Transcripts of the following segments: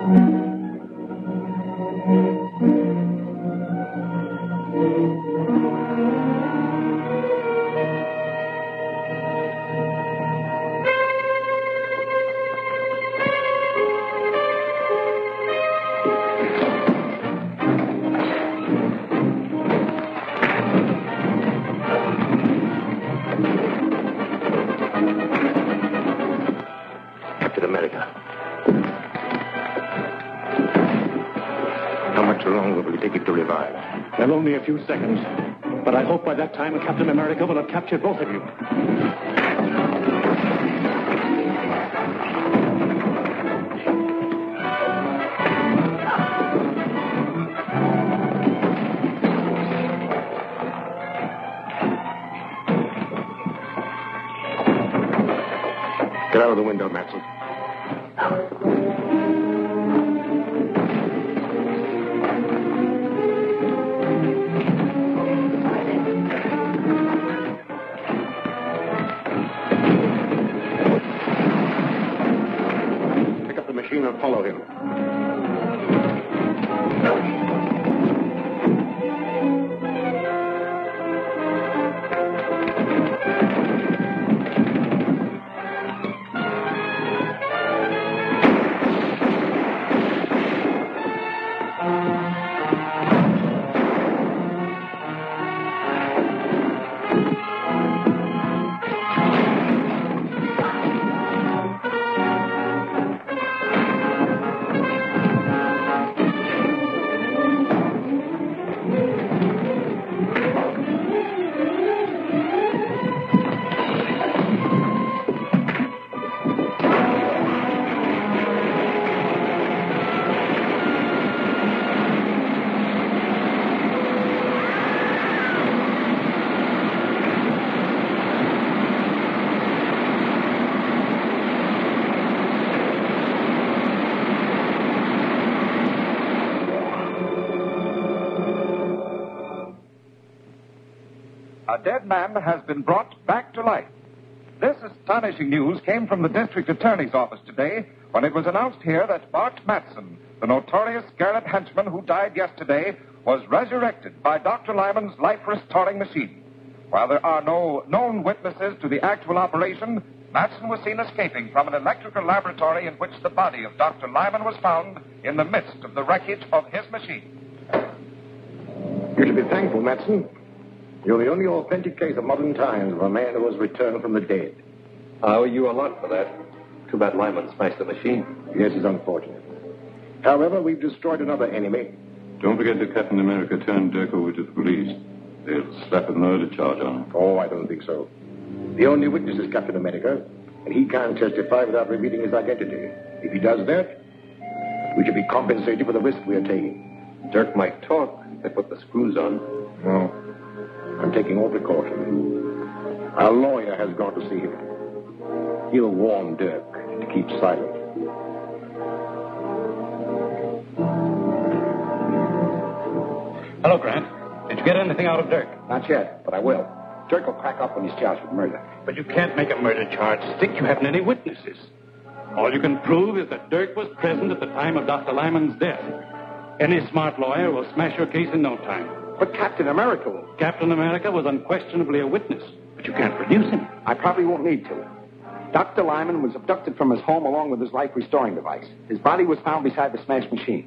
Captain America. How much longer will it take it to revive? Well, only a few seconds. But I hope by that time Captain America will have captured both of you. Get out of the window, Matson. Pick up the machine and follow him. A dead man has been brought back to life. This astonishing news came from the district attorney's office today when it was announced here that Bart Matson, the notorious SCARAB henchman who died yesterday, was resurrected by Dr. Lyman's life-restoring machine. While there are no known witnesses to the actual operation, Matson was seen escaping from an electrical laboratory in which the body of Dr. Lyman was found in the midst of the wreckage of his machine. You should be thankful, Matson. You're the only authentic case of modern times of a man who was returned from the dead. I owe you a lot for that. Too bad Lyman smashed the machine. Yes, it's unfortunate. However, we've destroyed another enemy. Don't forget that Captain America turned Dirk over to the police. They'll slap a murder charge on him. Oh, I don't think so. The only witness is Captain America, and he can't testify without revealing his identity. If he does that, we should be compensated for the risk we are taking. Dirk might talk if they put the screws on. No. I'm taking all precautions. Our lawyer has gone to see him. He'll warn Dirk to keep silent. Hello, Grant. Did you get anything out of Dirk? Not yet, but I will. Dirk will crack up when he's charged with murder. But you can't make a murder charge stick. You haven't any witnesses. All you can prove is that Dirk was present at the time of Dr. Lyman's death. Any smart lawyer will smash your case in no time. But Captain America will. Captain America was unquestionably a witness, but you can't produce him. I probably won't need to. Dr. Lyman was abducted from his home along with his life-restoring device. His body was found beside the smashed machine.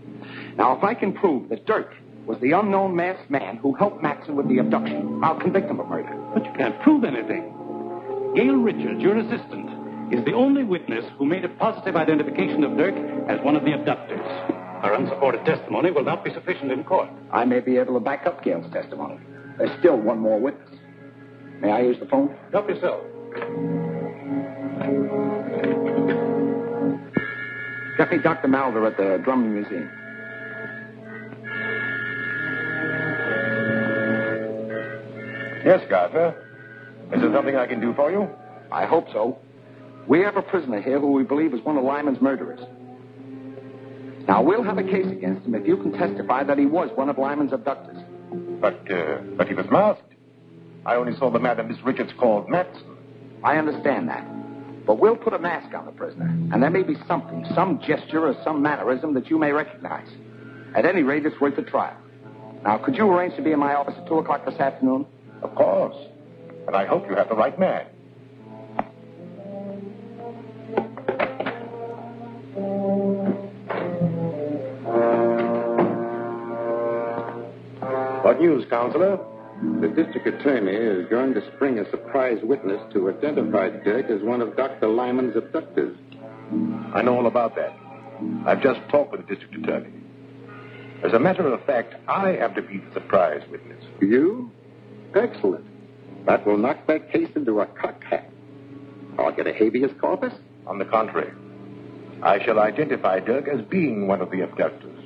Now, if I can prove that Dirk was the unknown masked man who helped Matson with the abduction, I'll convict him of murder. But you can't prove anything. Gail Richards, your assistant, is the only witness who made a positive identification of Dirk as one of the abductors. Her unsupported testimony will not be sufficient in court. I may be able to back up Gail's testimony. There's still one more witness. May I use the phone? Help yourself. Get me Dr. Malver at the Drummond Museum. Yes, Gardner. Is there something I can do for you? I hope so. We have a prisoner here who we believe is one of Lyman's murderers. Now, we'll have a case against him if you can testify that he was one of Lyman's abductors. But he was masked. I only saw the man that Miss Richards called Matson. I understand that. But we'll put a mask on the prisoner, and there may be something, some gesture or some mannerism that you may recognize. At any rate, it's worth a trial. Now, could you arrange to be in my office at 2 o'clock this afternoon? Of course. But I hope you have the right man. What news, Counselor? The district attorney is going to spring a surprise witness to identify Dirk as one of Dr. Lyman's abductors. I know all about that. I've just talked with the district attorney. As a matter of fact, I am to be the surprise witness. You? Excellent. That will knock that case into a cocked hat. I'll get a habeas corpus? On the contrary, I shall identify Dirk as being one of the abductors.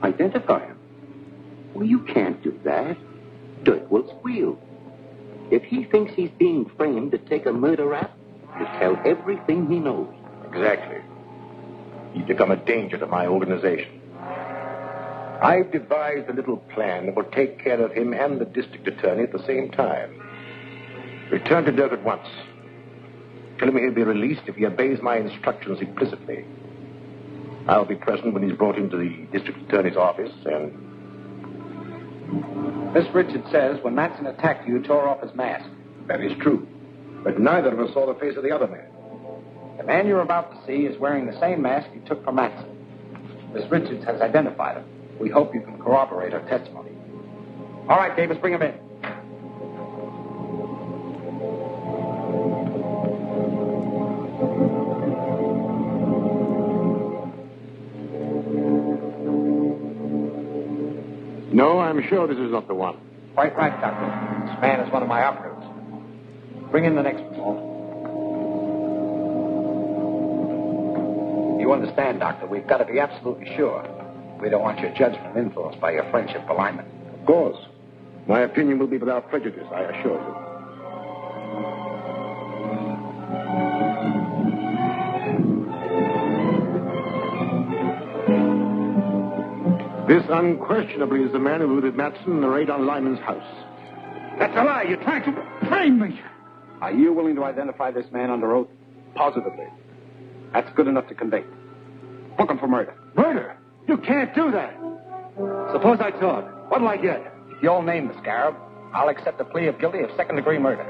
Identify him? Well, you can't do that. Dirk will squeal. If he thinks he's being framed to take a murder rap, he'll tell everything he knows. Exactly. He's become a danger to my organization. I've devised a little plan that will take care of him and the district attorney at the same time. Return to Dirk at once. Tell him he'll be released if he obeys my instructions implicitly. I'll be present when he's brought into the district attorney's office, and... Miss Richards says when Matson attacked you, tore off his mask. That is true. But neither of us saw the face of the other man. The man you're about to see is wearing the same mask you took from Matson. Miss Richards has identified him. We hope you can corroborate her testimony. All right, Davis, bring him in. No, I'm sure this is not the one. Quite right, Doctor. This man is one of my operatives. Bring in the next one, Walt. You understand, Doctor, we've got to be absolutely sure. We don't want your judgment influenced by your friendship for Lyman. Of course. My opinion will be without prejudice, I assure you. This unquestionably is the man who looted Matson in the raid on Lyman's house. That's a lie. You're trying to frame me. Are you willing to identify this man under oath? Positively. That's good enough to convict. Book him for murder. Murder? You can't do that. Suppose I talk. What'll I get? If you'll name the Scarab, I'll accept a plea of guilty of second-degree murder.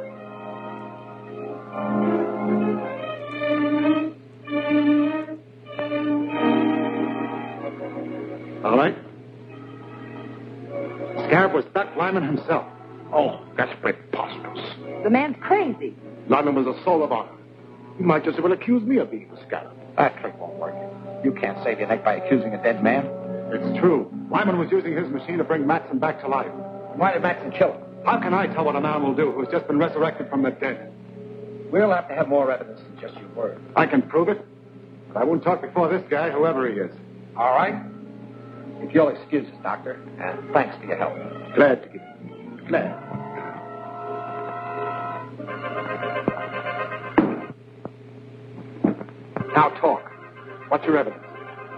All right. Scarab was Doc Lyman himself. Oh, that's preposterous. The man's crazy. Lyman was a soul of honor. He might just as well accuse me of being the Scarab. That trick won't work. You can't save your neck by accusing a dead man. It's true. Lyman was using his machine to bring Matson back to life. Why did Matson kill him? How can I tell what a man will do who's just been resurrected from the dead? We'll have to have more evidence than just your word. I can prove it, but I won't talk before this guy, whoever he is. All right. If you'll excuse us, Doctor, and thanks for your help. Glad to give it. Glad. Now talk. What's your evidence?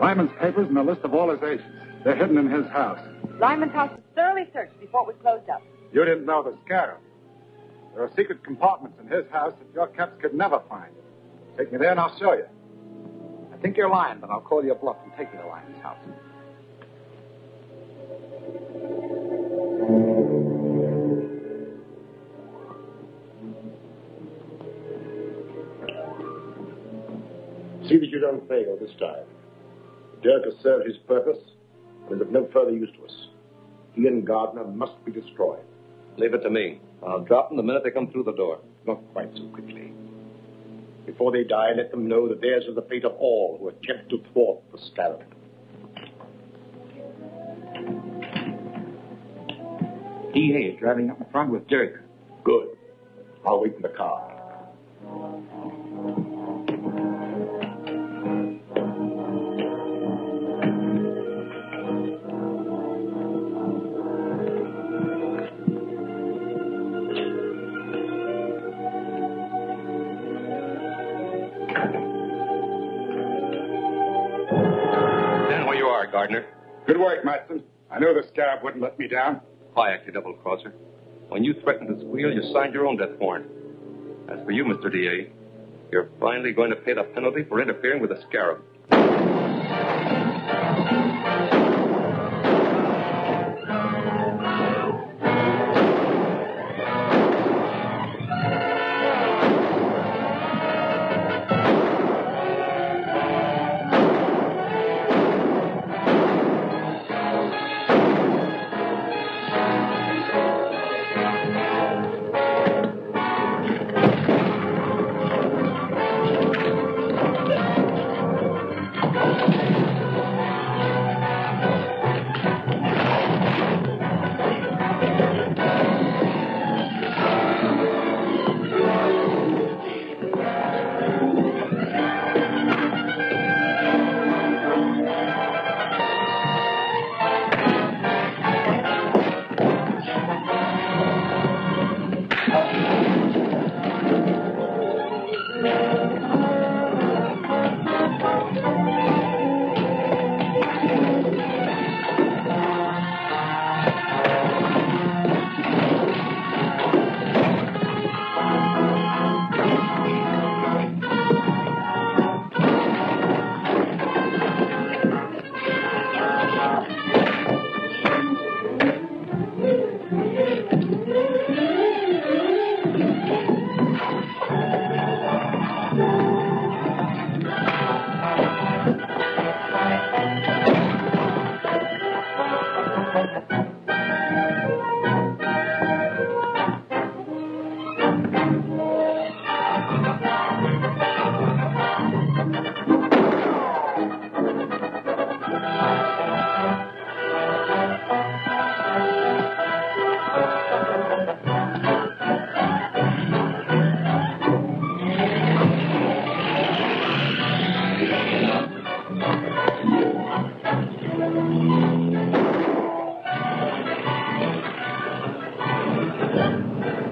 Lyman's papers and a list of all his agents. They're hidden in his house. Lyman's house was thoroughly searched before it was closed up. You didn't know the Scarab. There are secret compartments in his house that your caps could never find. Take me there and I'll show you. I think you're lying, but I'll call you a bluff and take you to Lyman's house. See that you don't fail this time. Dirk has served his purpose and is of no further use to us. He and Gardner must be destroyed. Leave it to me. I'll drop them the minute they come through the door. Not quite so quickly. Before they die, let them know that theirs is the fate of all who attempt to thwart the Scarab. DA is driving up in front with Dirk. Good. I'll wait in the car. Stand where you are, Gardner. Good work, Matson. I knew the Scarab wouldn't let me down. Quiet, you double-crosser. When you threatened to squeal, you signed your own death warrant. As for you, Mr. D.A., You're finally going to pay the penalty for interfering with the SCARAB.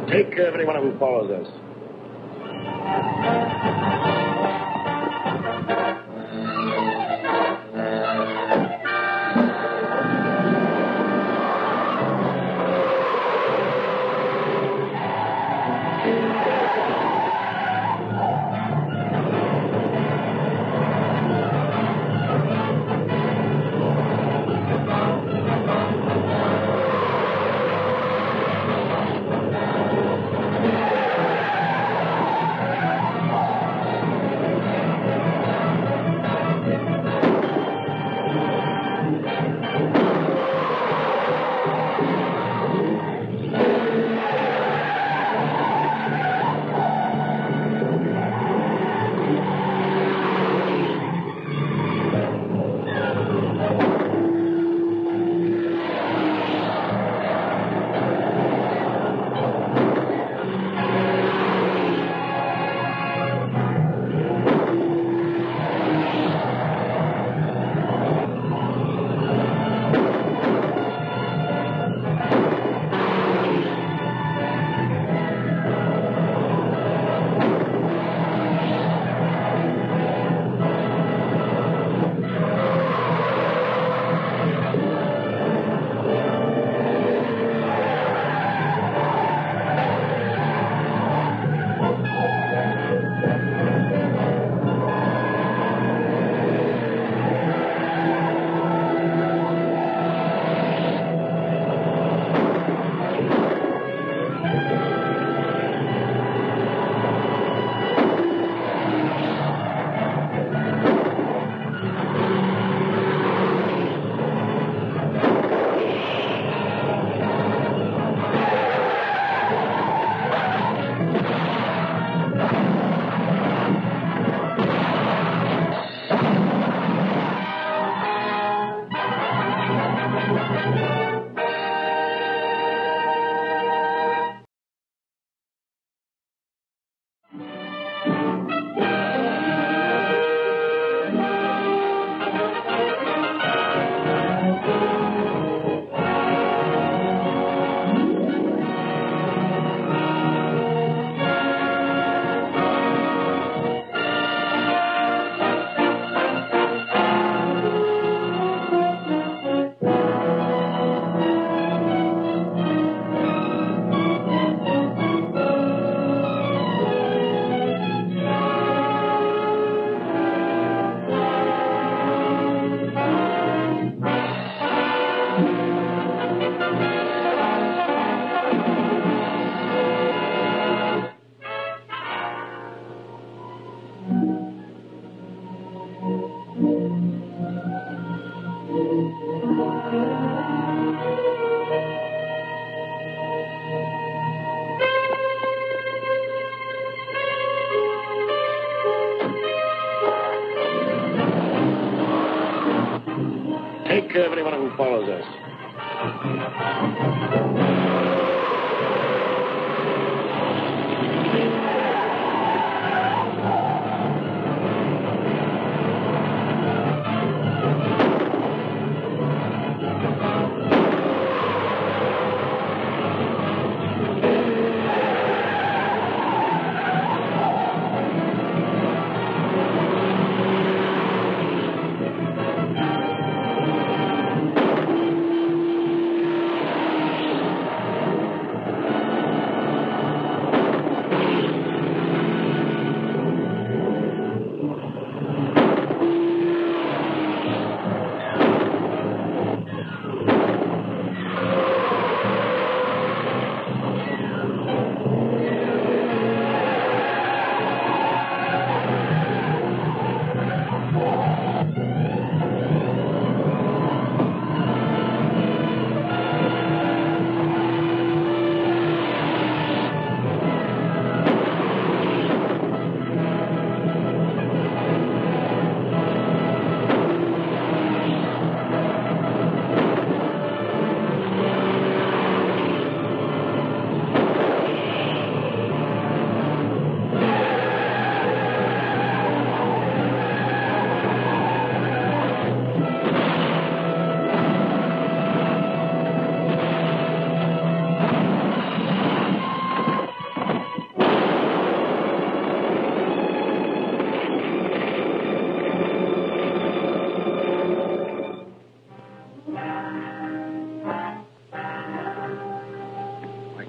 Take care of anyone who follows us. Take care of anyone who follows us.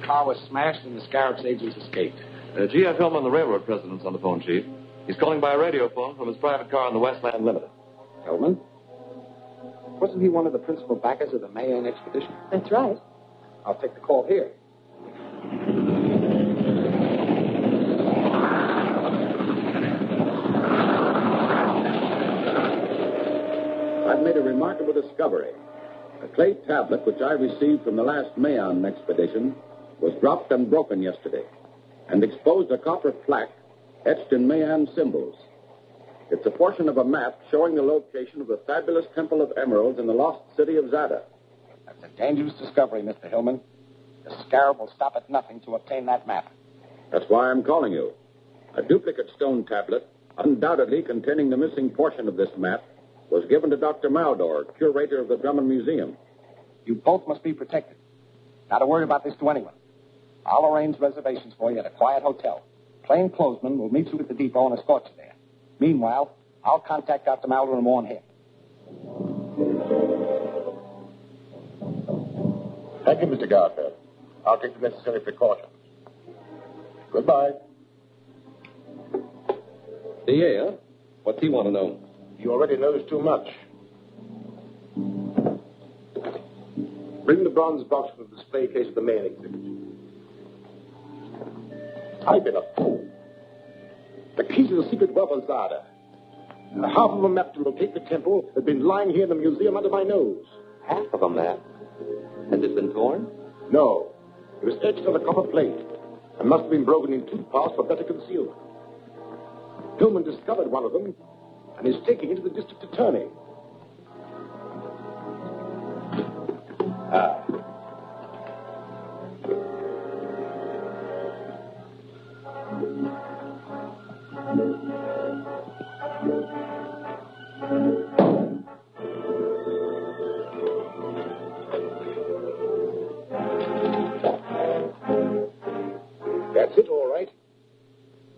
car was smashed and the SCARAB's agents escaped. G.F. Hillman, the railroad president's on the phone, Chief. He's calling by a radio phone from his private car on the Westland Limited. Hillman? Wasn't he one of the principal backers of the Mayan expedition? That's right. I'll take the call here. I've made a remarkable discovery. A clay tablet which I received from the last Mayan expedition was dropped and broken yesterday and exposed a copper plaque etched in Mayan symbols. It's a portion of a map showing the location of the fabulous Temple of Emeralds in the lost city of Zada. That's a dangerous discovery, Mr. Hillman. The SCARAB will stop at nothing to obtain that map. That's why I'm calling you. A duplicate stone tablet, undoubtedly containing the missing portion of this map, was given to Dr. Maldor, curator of the Drummond Museum. You both must be protected. Not to worry about this to anyone. I'll arrange reservations for you at a quiet hotel. Plainclothesmen will meet you at the depot and escort you there. Meanwhile, I'll contact Dr. Maldor and warn him. Thank you, Mr. Garfield. I'll take the necessary precautions. Goodbye. DA, huh? What's he want to know? He already knows too much. Bring the bronze box from the display case of the main exhibit. I've been a fool. The keys to the secret wealth of Zada. Half of a map to locate the temple has been lying here in the museum under my nose. Half of a map? Has it been torn? No. It was etched on a copper plate and must have been broken in two parts for better concealment. Hillman discovered one of them and is taking it to the district attorney. That's it, all right.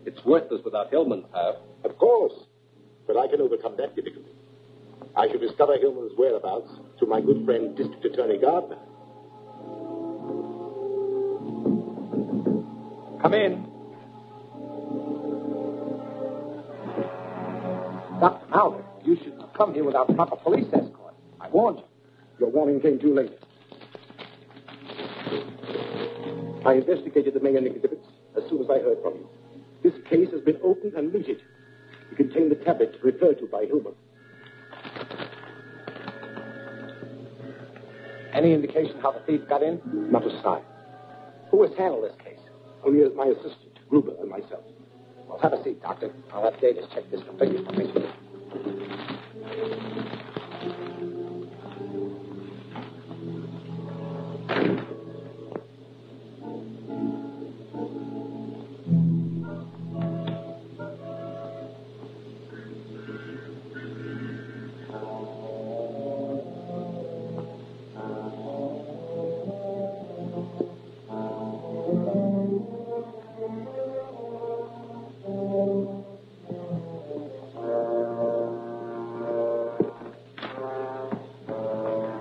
It's worthless without Hillman's half. Of course. But I can overcome that difficulty. I shall discover Hillman's whereabouts through my good friend, District Attorney Gardner. Come in. Dr. Maldor, you shouldn't have come here without proper police escort. I warned you. Your warning came too late. I investigated the Mayan exhibits as soon as I heard from you. This case has been opened and looted. It contained the tablet referred to by Hillman. Any indication how the thief got in? Not a sign. Who has handled this case? Only my assistant, Gruber, and myself. Well, have a seat, Doctor. I'll have Davis check this completely for me.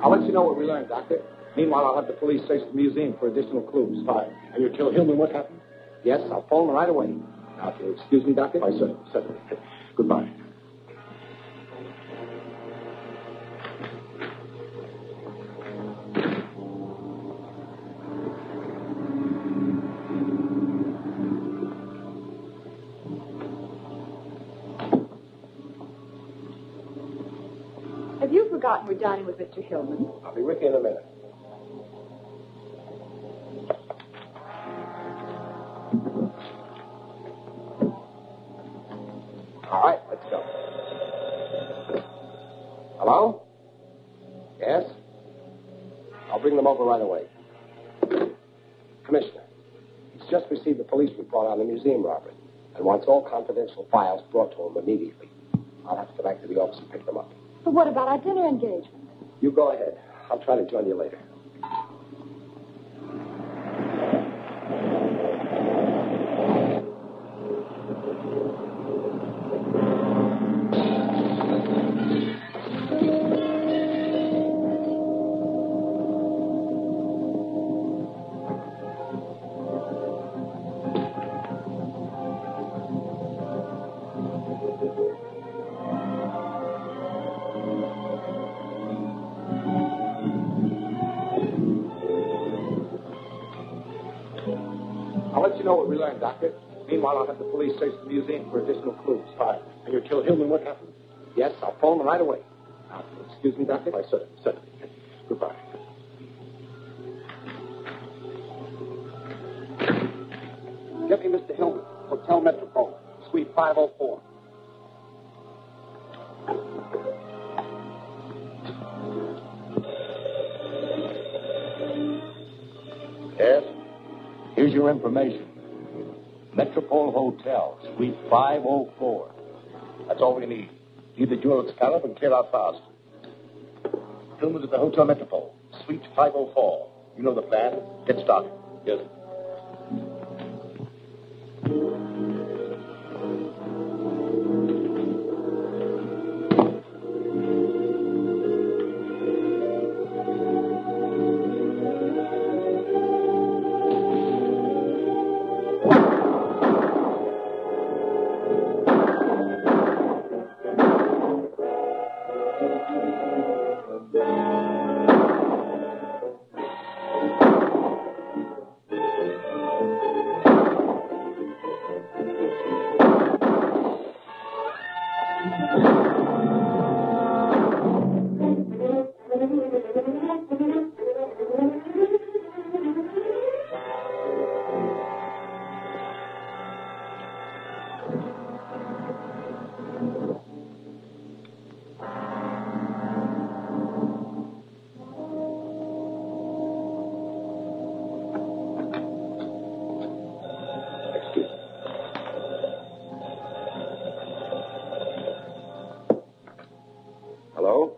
I'll let you know what we learned, Doctor. Meanwhile, I'll have the police search the museum for additional clues. Fine. And you tell Hillman what happened? Yes, I'll phone him right away. Now, if you'll excuse me, Doctor. Why, certainly. Goodbye. Have you forgotten we're dining with Mr. Hillman? I'll be with you in a minute. All right, let's go. Hello? Yes? I'll bring them over right away. Commissioner, he's just received a police report on the museum robbery and wants all confidential files brought to him immediately. I'll have to go back to the office and pick them up. But what about our dinner engagement? You go ahead. I'll try to join you later. I'll let you know what we learned, Doctor. Meanwhile, I'll have the police search the museum for additional clues. Fine. And you tell Hillman what happened? Yes, I'll phone him right away. Now, excuse me, Doctor. Why, certainly. Goodbye. Get me Mr. Hillman, Hotel Metropole, Suite 504. Yes? Here's your information. Metropole Hotel, Suite 504. That's all we need. Leave the jewel at SCARAB and clear out fast. Hillman's at the Hotel Metropole, Suite 504. You know the plan. Get started. Yes. Hello?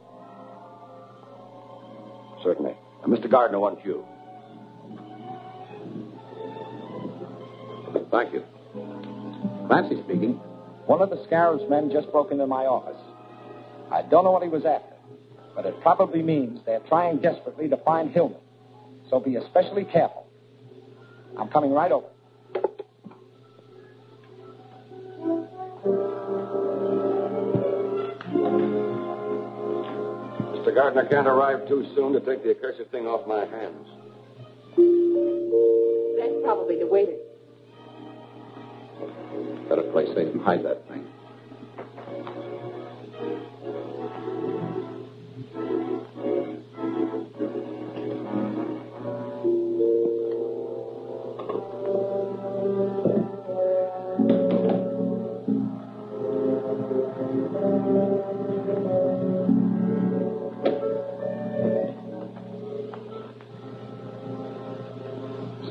Certainly. Mr. Gardner wants you. Thank you. Clancy speaking. One of the SCARAB's men just broke into my office. I don't know what he was after, but it probably means they're trying desperately to find Hillman. So be especially careful. I'm coming right over. Mr. Gardner can't arrive too soon to take the accursed thing off my hands. That's probably the waiter. Better play safe and hide that thing.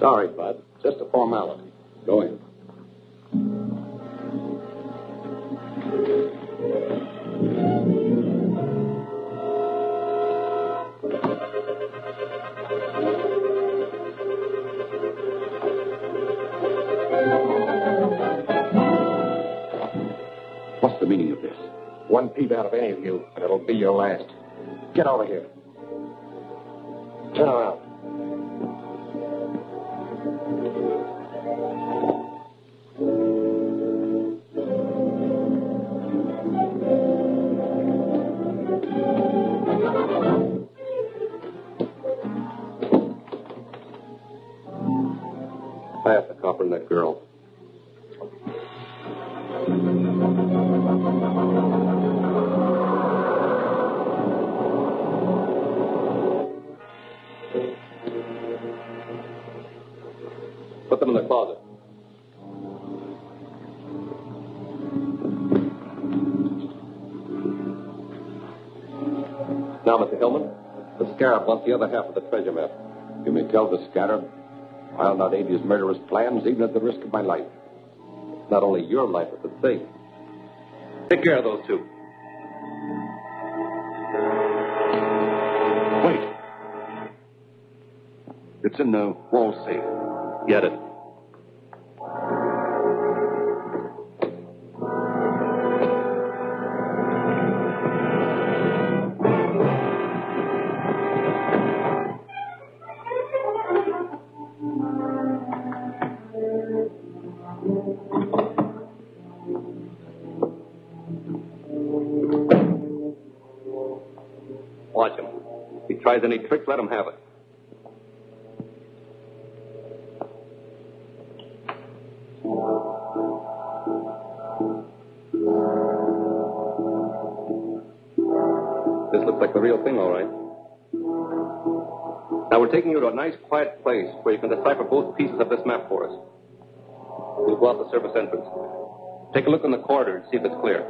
Sorry, Bud. Just a formality. Go in. What's the meaning of this? One peep out of any of you, and it'll be your last. Get over here. Turn around. I have to copper and that girl. Put them in the closet. Now, Mr. Hillman, the SCARAB wants the other half of the treasure map. You may tell the SCARAB I'll not aid his murderous plans, even at the risk of my life. Not only your life, but the thing. Take care of those two. Wait. It's in the wall safe. Get it. Watch him. If he tries any tricks, let him have it. This looks like the real thing, all right. Now, we're taking you to a nice, quiet place where you can decipher both pieces of this map for us. We'll go out the service entrance. Take a look in the corridor and see if it's clear.